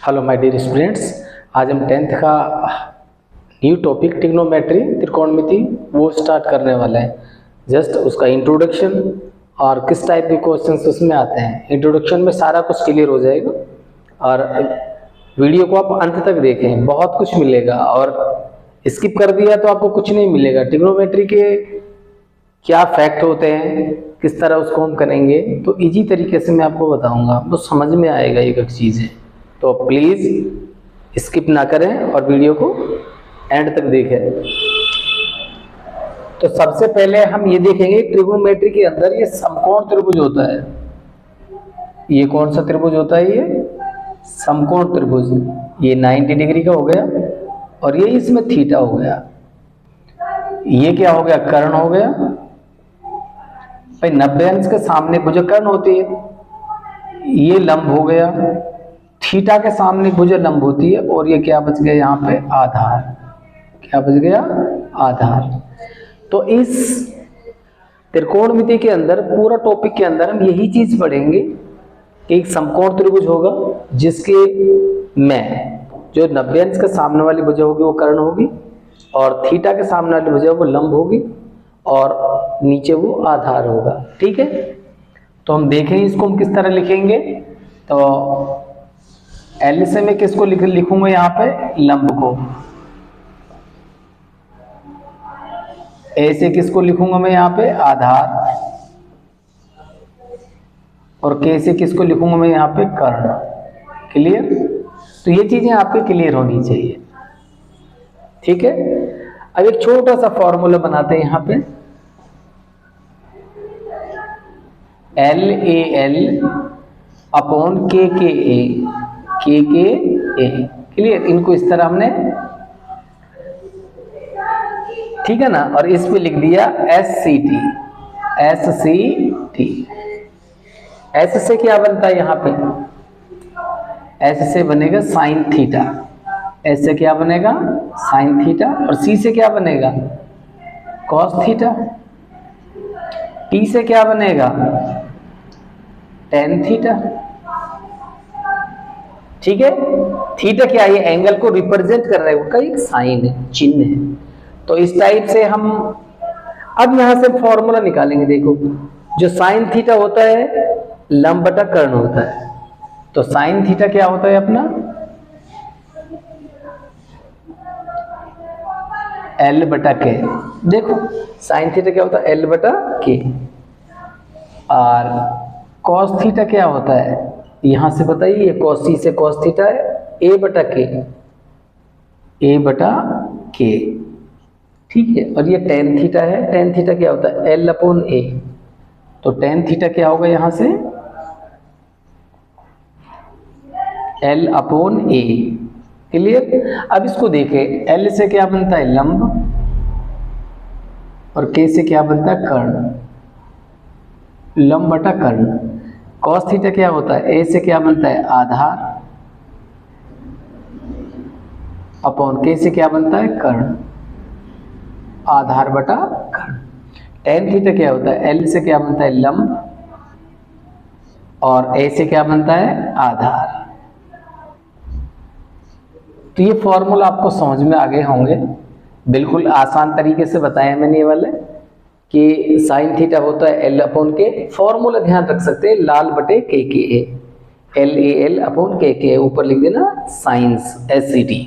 Hello my dear students, आज हम 10th का न्यू टॉपिक ट्रिग्नोमेट्री त्रिकोणमिति वो स्टार्ट करने वाले हैं। जस्ट उसका इंट्रोडक्शन और किस टाइप के क्वेश्चंस उसमें आते हैं, इंट्रोडक्शन में सारा कुछ क्लियर हो जाएगा और वीडियो को आप अंत तक देखें, बहुत कुछ मिलेगा। और स्किप कर दिया तो आपको कुछ नहीं मिलेगा। ट्रिग्नोमेट्री के क्या फैक्ट होते हैं, किस तरह उसको हम करेंगे, तो इजी तरीके से मैं आपको बताऊंगा, तो समझ में आएगा एक एक चीज़ें। तो प्लीज़ स्किप ना करें और वीडियो को एंड तक देखें। तो सबसे पहले हम ये देखेंगे ट्रिग्नोमेट्री के अंदर ये समकोण त्रिभुज होता है। ये कौन सा त्रिभुज होता है? ये समकोण त्रिभुज। ये 90 डिग्री का हो गया और ये इसमें थीटा हो गया। ये क्या हो गया? कर्ण हो गया। भाई 90 अंश के सामने भुजक कर्ण होती है। ये लंब हो गया, थीटा के सामने भुजक लंब होती है। और ये क्या बच गया यहाँ पे? आधार। क्या बच गया? आधार। तो इस त्रिकोणमिति के अंदर पूरा टॉपिक के अंदर हम यही चीज पढ़ेंगे कि एक समकोण त्रिभुज होगा जिसके में जो 90 अंश के सामने वाली भुजा होगी वो कर्ण होगी और थीटा के सामने वाली भुजा वो लंब होगी और नीचे वो आधार होगा। ठीक है, तो हम देखें इसको हम किस तरह लिखेंगे। तो एल से मैं किसको लिखूंगा यहाँ पे? लंब को। ए से किसको लिखूंगा मैं यहाँ पे? आधार। और के से किसको लिखूंगा मैं यहाँ पे? कर्ण। क्लियर? तो ये चीजें आपके क्लियर होनी चाहिए। ठीक है, अब एक छोटा सा फॉर्मूला बनाते हैं यहाँ पे। L A L upon K ए, के ए। क्लियर? इनको इस तरह हमने, ठीक है ना, और इस पे लिख दिया S C T. S C T. S से क्या बनता है यहाँ पे? एस से बनेगा साइन थीटा। एस से क्या बनेगा? Sine theta. और सी से क्या बनेगा? Cos theta. टी से क्या बनेगा? Tan theta. ठीक है, थीटा क्या है? एंगल को रिप्रेजेंट कर रहा है, उसका एक साइन है, चिन्ह है। तो इस टाइप से हम अब यहां से फॉर्मूला निकालेंगे। देखो, जो साइन थीटा होता है लंब बटा कर्ण होता है। तो साइन थीटा क्या होता है अपना? एल बटा के। देखो साइन थीटा क्या होता है? एल बटा के। और कॉस थीटा क्या होता है? यहां से बताइए, कॉस सी से कॉस थीटा है ए बटा के। ए बटा के। ठीक है, और ये टेन थीटा है। टेन थीटा क्या होता है? एल अपॉन ए। तो टेन थीटा क्या होगा यहां से? एल अपॉन ए। क्लियर? अब इसको देखें, एल से क्या बनता है? लंब। और के से क्या बनता है? कर्ण। लंब बटा कर्ण। कॉस थीटा क्या होता है? ए से क्या बनता है? आधार। अपॉन के से क्या बनता है? कर्ण। आधार बटा कर्ण। टेन थीटा क्या होता है? एल से क्या बनता है? लंब। और ए से क्या बनता है? आधार। तो ये फॉर्मूला आपको समझ में आ गए होंगे। बिल्कुल आसान तरीके से बताया मैंने ये वाले कि साइन थीटा होता है एल अपॉन के। फॉर्मूला ध्यान रख सकते हैं, लाल बटे के ए। L A L upon K A, ऊपर लिख देना science S C T.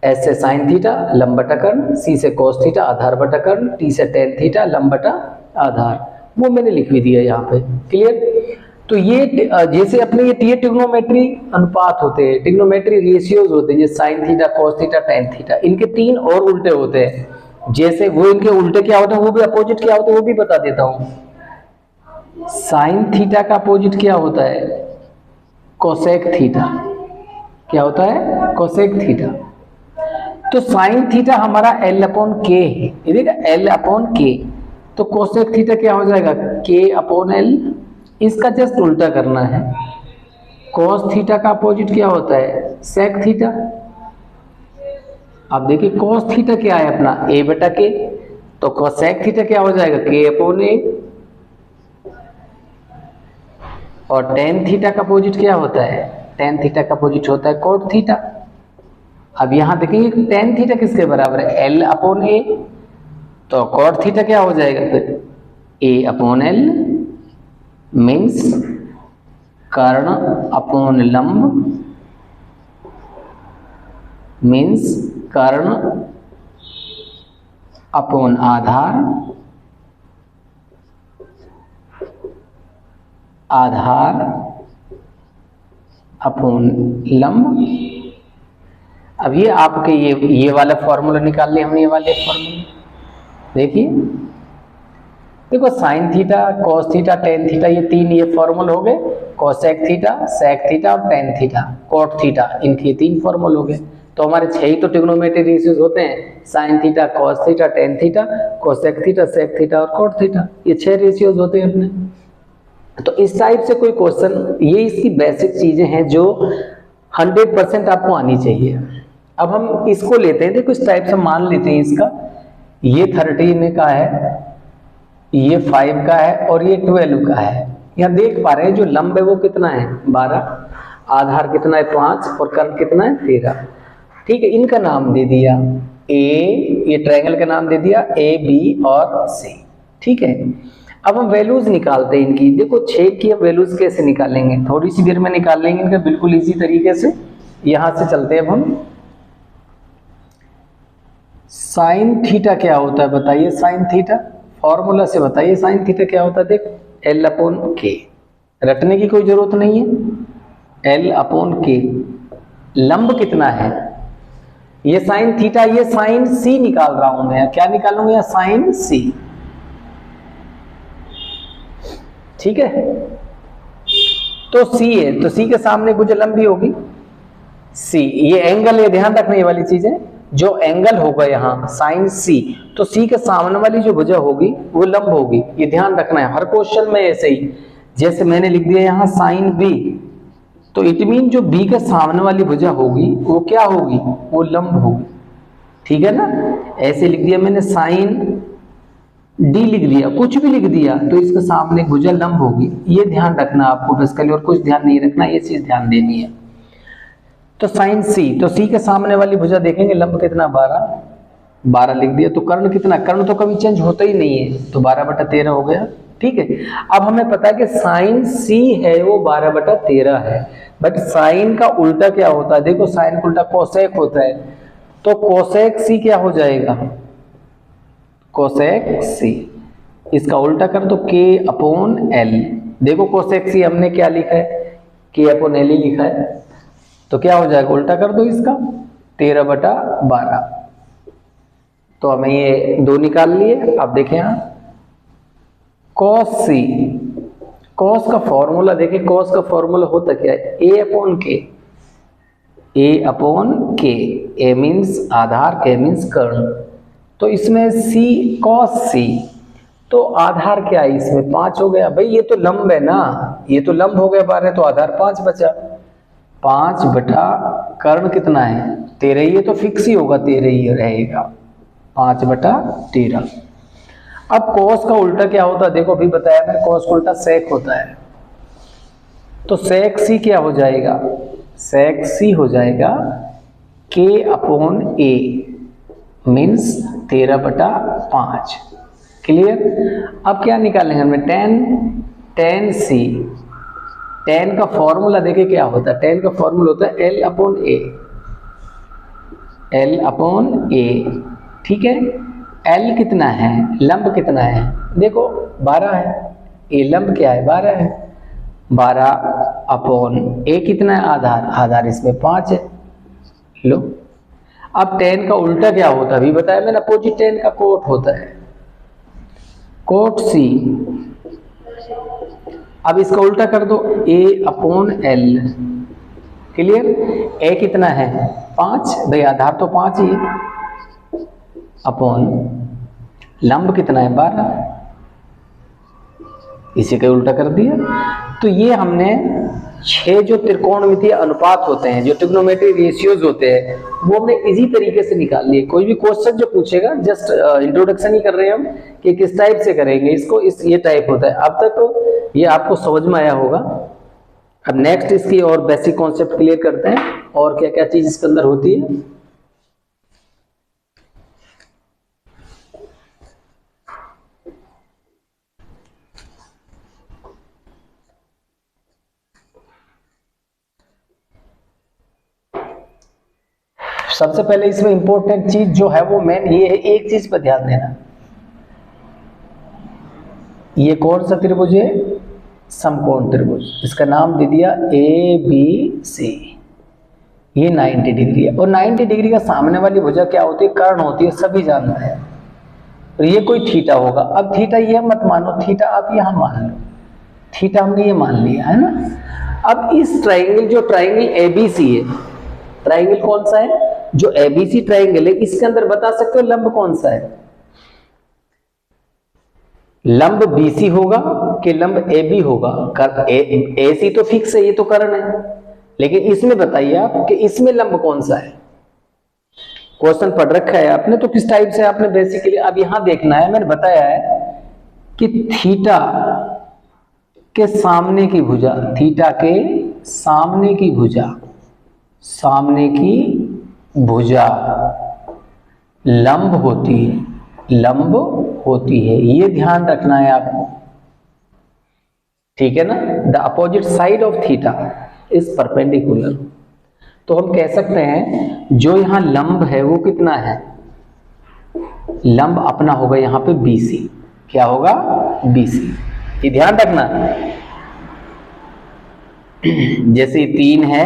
S से साइन थीटा लंब बटा कर्ण, सी से कॉस थीटा आधार बटा कर्ण, टी से टेन थीटा लंब बटा आधार। वो मैंने लिख भी दिया यहाँ पे। क्लियर? तो ये जैसे अपने ये ट्रिग्नोमेट्री अनुपात होते हैं, ट्रिग्नोमेट्री रेशियोज होते हैं, जैसे sign theta cos theta tan theta, इनके तीन और उल्टे होते हैं। जैसे वो इनके उल्टे क्या होते हैं, वो भी अपोजिट क्या होते हैं वो भी बता देता हूं। साइन थीटा का अपोजिट क्या होता है? Cosec theta. क्या होता है? Cosec theta. तो साइन थीटा हमारा एल अपॉन के है, ये देखा, एल अपॉन के। तो कोसेक थीटा क्या हो जाएगा? के अपॉन एल। इसका जस्ट उल्टा करना है। कॉस थीटा का अपोजिट क्या होता है? Sec theta. अब देखिए कॉस थीटा क्या है अपना? ए बटा के। तो कोसेक थीटा क्या हो जाएगा? के अपॉन ए। और टेन थीटा का अपोजिट क्या होता है? टेन थीटा का अपोजिट होता है कोट थीटा। अब यहां देखेंगे टेन थीटा किसके बराबर है, एल अपॉन ए, तो कोट थीटा क्या हो जाएगा फिर, ए अपॉन एल मीन्स कर्ण अपॉन लंब मीन्स कर्ण अपॉन आधार, आधार अपॉन लंब। अब ये आपके ये वाला फॉर्मूला निकाल लिया हमने, ये वाले फॉर्मूला देखिए, देखो sign theta, cos theta, tan theta, ये तीन ये फॉर्मूल हो गए, कोसेक थीटा, सेक थीटा और टेन थीटा, कोट थीटा, इनके तीन फॉर्मूल हो गए। तो हमारे 6 ही तो ट्रिग्नोमेट्री रेशियोज होते हैं, sine theta, cos theta, tan theta, cosec theta, sec theta और कोट थीटा, ये 6 रेशियोज होते हैं अपने। तो इस टाइप से कोई क्वेश्चन, ये इसकी बेसिक चीजें हैं जो 100% आपको आनी चाहिए। अब हम इसको लेते हैं, देखो इस टाइप से मान लेते हैं इसका, ये 13 का है, ये 5 का है और ये 12 का है। यहाँ देख पा रहे हैं जो लंब है वो कितना है 12, आधार कितना है 5 और कर्ण कितना है 13। ठीक है, इनका नाम दे दिया ए, ये ट्रायंगल का नाम दे दिया ए बी और सी। ठीक है, अब हम वैल्यूज निकालते हैं इनकी। देखो 6 की वैल्यूज कैसे निकालेंगे, थोड़ी सी देर में निकाल लेंगे इनका बिल्कुल इजी तरीके से। यहां से चलते हैं अब हम, साइन थीटा क्या होता है बताइए, साइन थीटा फॉर्मूला से बताइए, साइन थीटा क्या होता है। देख एल अपॉन के, रटने की कोई जरूरत नहीं है, एल अपॉन के। लंब कितना है, ये साइन थीटा, ये साइन सी निकाल रहा हूं मैं, क्या निकालूंगा यहाँ साइन सी। ठीक है, तो सी है तो सी के सामने भुजा लंबी होगी सी, ये एंगल है, ध्यान रखने वाली चीज है, जो एंगल होगा यहाँ साइन सी, तो सी के सामने वाली जो भुजा होगी वो लंब होगी, ये ध्यान रखना है हर क्वेश्चन में ऐसे ही। जैसे मैंने लिख दिया यहाँ साइन बी, तो इट मीन जो बी के सामने वाली भुजा होगी वो क्या होगी, वो लंब होगी। ठीक है ना, ऐसे लिख दिया मैंने साइन डी लिख दिया, कुछ भी लिख दिया तो इसके सामने भुजा लंब होगी, ये ध्यान रखना आपको बेसिकली, और कुछ ध्यान नहीं रखना, ये चीज ध्यान देनी है। तो साइन सी, तो सी के सामने वाली भुजा देखेंगे लंब कितना 12 लिख दिया, तो कर्ण कितना, कर्ण तो कभी चेंज होता ही नहीं है, तो 12/13 हो गया। ठीक है, अब हमें पता है कि साइन सी है वो 12/13 है, बट साइन का उल्टा क्या होता है, देखो साइन का उल्टा कोसेक होता है, तो कोसेक सी क्या हो जाएगा, कोसेक सी, इसका उल्टा कर दो के अपॉन एल। देखो कोसेक सी हमने क्या लिखा है, के अपॉन एल ही लिखा है, तो क्या हो जाएगा, उल्टा कर दो इसका 13/12। तो हमें ये 2 निकाल लिए। अब देखें यहाँ कॉस सी, कॉस का फॉर्मूला देखें, कॉस का फॉर्मूला होता क्या है, ए अपॉन के, ए अपॉन के, ए मीन्स आधार, के मीन्स कर्ण, तो इसमें सी कॉस सी, तो आधार क्या है इसमें 5 हो गया। भाई ये तो लंब है ना, ये तो लंब हो गया 12, तो आधार 5 बचा, 5 बटा कर्ण कितना है 13, ये तो फिक्स ही होगा 13 ही रहेगा, 5/13। अब कॉस का उल्टा क्या होता है, देखो अभी बताया मैंने, कॉस का उल्टा सेक होता है, तो सेक सी क्या हो जाएगा, सेक सी हो जाएगा के अपॉन ए मीन्स 13/5। क्लियर, अब क्या निकालेंगे हमें, टेन सी, टेन का फॉर्मूला देखे क्या होता है, टेन का फॉर्मूला होता है एल अपॉन ए, एल अपॉन ए। ठीक है, एल कितना है, लंब कितना है, देखो 12 है, ए लंब क्या है 12 है, 12 अपॉन ए कितना है आधार, आधार इसमें 5 है। लो, अब टेन का उल्टा क्या होता है, अभी बताया मैंने, अपोजिट टेन का कोट होता है, कोट सी। अब इसका उल्टा कर दो, ए अपॉन एल। क्लियर, ए कितना है 5, भाई आधार तो 5 ही है, अपॉन लंब कितना है 12, इसी का उल्टा कर दिया। तो ये हमने 6 जो त्रिकोणमितीय अनुपात होते हैं, जो ट्रिग्नोमेट्री रेशियोज होते हैं, वो हमने इजी तरीके से निकाल लिए। कोई भी क्वेश्चन जो पूछेगा, जस्ट इंट्रोडक्शन ही कर रहे हैं हम कि किस टाइप से करेंगे इसको, इस ये टाइप होता है। अब तक तो ये आपको समझ में आया होगा। अब नेक्स्ट इसकी और बेसिक कॉन्सेप्ट क्लियर करते हैं और क्या क्या चीज इसके अंदर होती है। सबसे पहले इसमें इंपॉर्टेंट चीज जो है वो मेन ये है, एक चीज पर ध्यान देना, ये कौन सा त्रिभुज है, समकोण त्रिभुज, इसका नाम दे दिया ABC, ये 90 डिग्री है। और 90 डिग्री का सामने वाली भुजा क्या होती है, कर्ण होती है, सभी जानते हैं। और ये कोई थीटा होगा। अब थीटा ये मत मानो, थीटा आप यहां मान लो, थीटा हमने ये मान लिया है ना। अब इस ट्राइंगल, जो ट्राइंगल ABC है, ट्राइंगल कौन सा है, जो ABC ट्राइंगल है, इसके अंदर बता सकते हो लंब कौन सा है, लंब BC होगा कि लंब AB होगा। AC तो फिक्स है, ये तो कर्ण है, लेकिन इसमें बताइए आप कि इसमें लंब कौन सा है। क्वेश्चन पढ़ रखा है आपने तो किस टाइप से आपने बेसिकली अब यहां देखना है। मैंने बताया है कि थीटा के सामने की भुजा, थीटा के सामने की भुजा, सामने की भुजा लंब होती है, लंब होती है, ये ध्यान रखना है आपको, ठीक है ना। The opposite side of theta is perpendicular. तो हम कह सकते हैं जो यहां लंब है वो कितना है, लंब अपना होगा यहां पे BC, क्या होगा BC, ये ध्यान रखना। जैसे 3 है,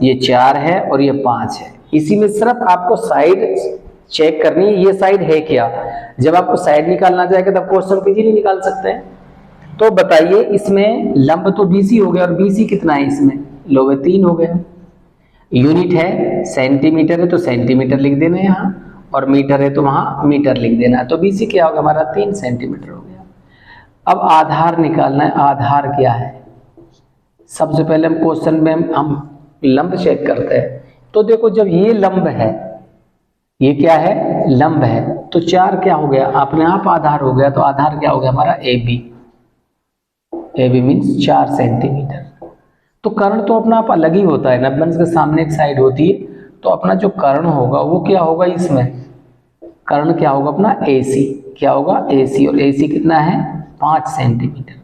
ये 4 है और ये 5 है, इसी में सिर्फ आपको साइड चेक करनी है, ये साइड है क्या। जब आपको साइड निकालना जाएगा तब क्वेश्चन को इजीली निकाल सकते हैं। तो बताइए इसमें लंब तो BC हो गया और BC कितना है इसमें, लोगे 3 हो गया। यूनिट है सेंटीमीटर है तो सेंटीमीटर लिख देना है यहाँ, और मीटर है तो वहां मीटर लिख देना है। तो BC क्या होगा हमारा 3 सेंटीमीटर हो गया। अब आधार निकालना है, आधार क्या है। सबसे पहले हम क्वेश्चन में हम लंब चेक करते हैं। तो देखो जब ये लंब है, ये क्या है लंब है, तो 4 क्या हो गया अपने आप आधार हो गया। तो आधार क्या हो गया हमारा AB, AB मीन्स 4 सेंटीमीटर। तो कर्ण तो अपना आप अलग ही होता है, नब्बन के सामने एक साइड होती है, तो अपना जो कर्ण होगा वो क्या होगा, इसमें कर्ण क्या होगा अपना AC, क्या होगा AC, और AC कितना है 5 सेंटीमीटर।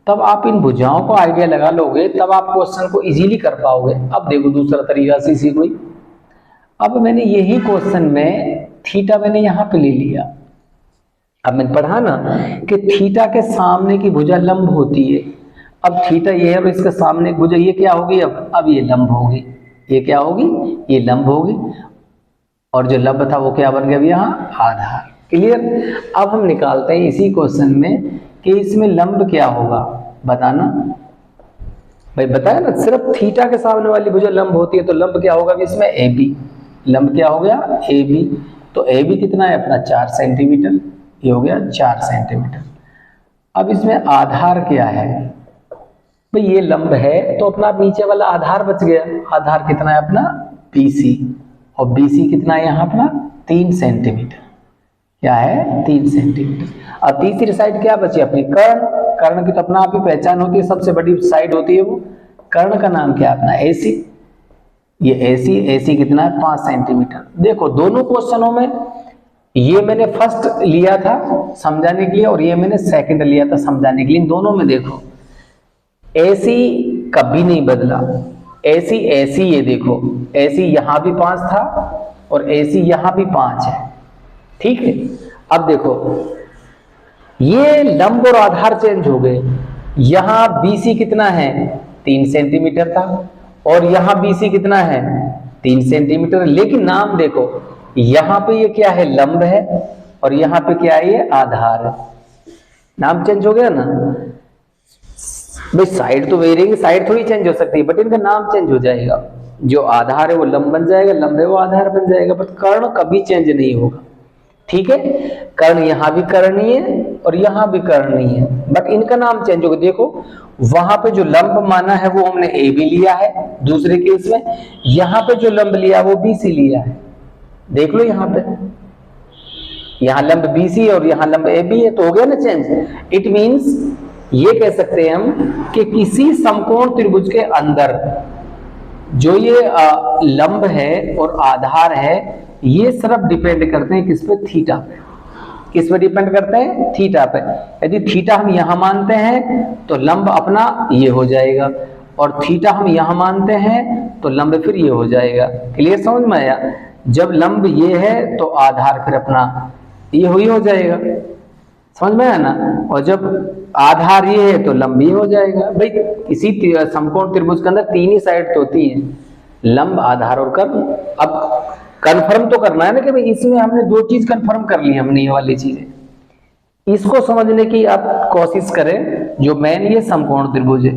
तब आप इन भुजाओं को आइडिया लगा लोगे, तब आप क्वेश्चन को इजीली कर पाओगे। अब देखो दूसरा तरीका से इसी कोई, अब मैंने यही क्वेश्चन में थीटा मैंने यहां पे ले लिया। अब मैंने पढ़ा ना कि थीटा के सामने की भुजा लंब होती है। अब थीटा ये है और इसके सामने भुजा ये क्या होगी, अब ये लंब होगी, ये क्या होगी, ये लंब होगी, और जो लंब था वो क्या बन गया अब यहाँ आधार। क्लियर। अब हम निकालते हैं इसी क्वेश्चन में कि इसमें लंब क्या होगा, बताना भाई, बताया ना सिर्फ थीटा के सामने वाली भुजा लंब होती है, तो लंब क्या होगा इसमें AB, लंब क्या हो गया AB। तो AB कितना है अपना 4 सेंटीमीटर, ये हो गया 4 सेंटीमीटर। अब इसमें आधार क्या है भाई, ये लंब है तो अपना नीचे वाला आधार बच गया। आधार कितना है अपना BC, और BC कितना है यहाँ अपना 3 सेंटीमीटर, क्या है 3 सेंटीमीटर। अब तीसरी साइड क्या बची अपनी कर्ण, कर्ण की तो अपना आप ही पहचान होती है, सबसे बड़ी साइड होती है वो। कर्ण का नाम क्या अपना AC, ये AC कितना है 5 सेंटीमीटर। देखो दोनों क्वेश्चनों में ये मैंने फर्स्ट लिया था समझाने के लिए और ये मैंने सेकंड लिया था समझाने के लिए। दोनों में देखो AC कभी नहीं बदला, AC ये देखो AC यहां भी 5 था और AC यहां भी 5 है, ठीक है। अब देखो ये लंब और आधार चेंज हो गए, यहां BC कितना है 3 सेंटीमीटर था और यहां BC कितना है 3 सेंटीमीटर, लेकिन नाम देखो यहां पे ये क्या है लंब है और यहां पे क्या है ये आधार है। नाम चेंज हो गया ना भाई, साइड तो वही रहेगी, साइड थोड़ी चेंज हो सकती है, बट इनका नाम चेंज हो जाएगा। जो आधार है वो लंब बन जाएगा, लंब है वो आधार बन जाएगा, बट कर्ण कभी चेंज नहीं होगा, ठीक है। कर्ण यहां भी कर्णीय है और यहां भी कर्णीय है, बट इनका नाम चेंज होगा। देखो वहां पे जो लंब माना है वो हमने AB लिया है दूसरे केस में, यहां पे जो लंब लिया वो BC लिया है। देख लो यहां पे, यहां लंब BC और यहां लंब AB है, तो हो गया ना चेंज। इट मींस ये कह सकते हैं हम कि किसी समकोण त्रिभुज के अंदर जो ये लंब है और आधार है, ये सिर्फ डिपेंड करते हैं किस पे? थीटा पे। किस पे डिपेंड करते हैं? थीटा पे। यदि थीटा हम यहां मानते हैं तो लंब अपना ये हो जाएगा, और थीटा हम यहां मानते हैं तो लंब फिर ये हो जाएगा। क्लियर, समझ में आया? जब लंब ये है तो आधार फिर अपना ये हो जाएगा, समझ में आया ना? और जब आधार ये है तो लंब ये हो जाएगा। भाई किसी समकोण त्रिभुज के अंदर तीन ही साइड तो होती है, लंब, आधार और कर्ण। अब कंफर्म तो करना है ना कि भाई इसमें हमने दो चीज कंफर्म कर ली, हमने ये वाली चीजें। इसको समझने की आप कोशिश करें। जो मेन ये समकोण त्रिभुज है,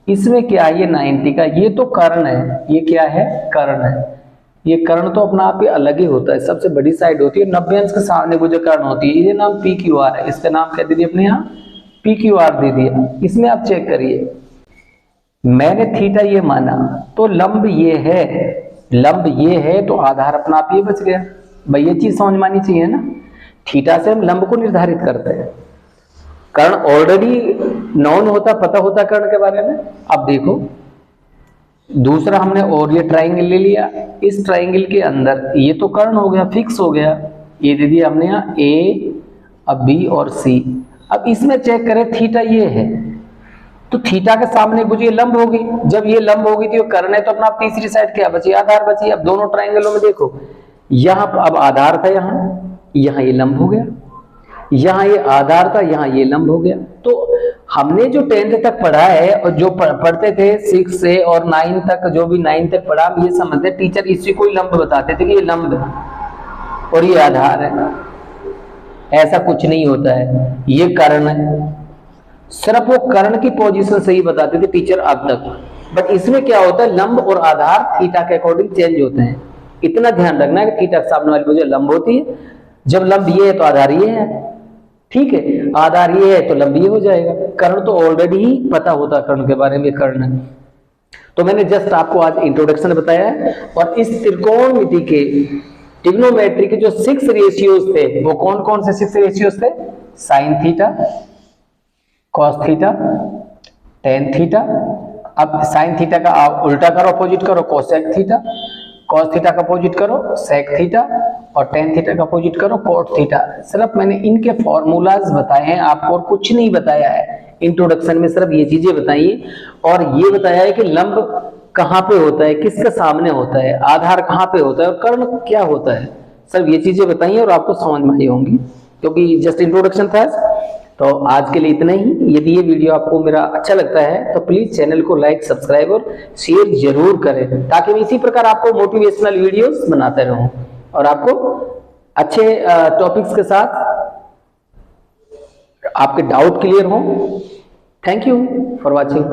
इसमें क्या है? ये 90 का ये तो कर्ण है। ये क्या है? कर्ण है। ये कर्ण तो अपना आप ही अलग ही होता है, सबसे बड़ी साइड होती है। 90 अंश के सामने को जो कर्ण होती है, ये नाम पी क्यू आर है। इसका नाम क्या दे दिया अपने यहाँ? पी क्यू आर दे दिया। इसमें आप चेक करिए, मैंने थीटा ये माना तो लंब ये है, लंब ये है तो आधार अपना आप ये बच गया। भाई ये चीज समझ में आनी चाहिए ना। थीटा से हम लंब को निर्धारित करते हैं, कर्ण ऑलरेडी नॉन होता, पता होता कर्ण के बारे में। अब देखो दूसरा हमने और ये ट्राइंगल ले लिया, इस ट्राइंगल के अंदर ये तो कर्ण हो गया, फिक्स हो गया। ये दे दिया हमने यहाँ ए, अब बी और सी। अब इसमें चेक करें, थीटा ये है तो थीटा के सामने कुछ ये लंब होगी। जब ये लंब होगी तो ये कर्ण है, तो अपना तीसरी साइड क्या बची? आधार बची। अब दोनों ट्राइंगलों में देखो, यहाँ अब आधार था, यहाँ ये लंब हो गया, यहाँ ये आधार था, यहाँ ये लंब हो गया। तो हमने जो 10th तक पढ़ा है और जो पढ़ते थे 6 से और 9 तक, जो भी 9 तक पढ़ा, हम ये समझते टीचर इसी को ही लंब बताते थे कि ये लंब है और ये आधार है। ऐसा कुछ नहीं होता है, ये कर्ण है। सिर्फ वो कर्ण की पोजीशन सही बताते थे टीचर अब तक। बट इसमें क्या होता है, लंब और आधार थीटा के अकॉर्डिंग चेंज होते हैं। इतना ध्यान रखना है कि थीटा के सामने वाली वजह लंब होती है। जब लंब ये है तो आधार ये है, ठीक है? आधार ये है तो लंब ये हो जाएगा। कर्ण तो ऑलरेडी ही पता होता कर्ण के बारे में, कर्ण। तो मैंने जस्ट आपको आज इंट्रोडक्शन बताया है। और इस त्रिकोणमिति के ट्रिग्नोमेट्री के जो 6 रेशियोज थे, वो कौन कौन से 6 रेशियोज थे? Sign theta, cos theta, tan theta. अब साइन थीटा का आप उल्टा करो, अपोजिट करो, कोसेक थीटा। कॉस थीटा का अपोजिट करो, सेक थीटा। और टेन थीटा का अपोजिट करो, कोट थीटा। सिर्फ मैंने इनके फॉर्मूलाज बताए हैं आपको, और कुछ नहीं बताया है। इंट्रोडक्शन में सिर्फ ये चीजें बताई और ये बताया है कि लंब कहाँ पे होता है, किसके सामने होता है, आधार कहाँ पे होता है और कर्ण क्या होता है। सिर्फ ये चीजें बताई और आपको समझ में आई होंगी, क्योंकि जस्ट इंट्रोडक्शन था। तो आज के लिए इतना ही। यदि ये वीडियो आपको मेरा अच्छा लगता है तो प्लीज चैनल को लाइक, सब्सक्राइब और शेयर जरूर करें, ताकि मैं इसी प्रकार आपको मोटिवेशनल वीडियोस बनाते रहूं और आपको अच्छे टॉपिक्स के साथ आपके डाउट क्लियर हो। Thank you for watching.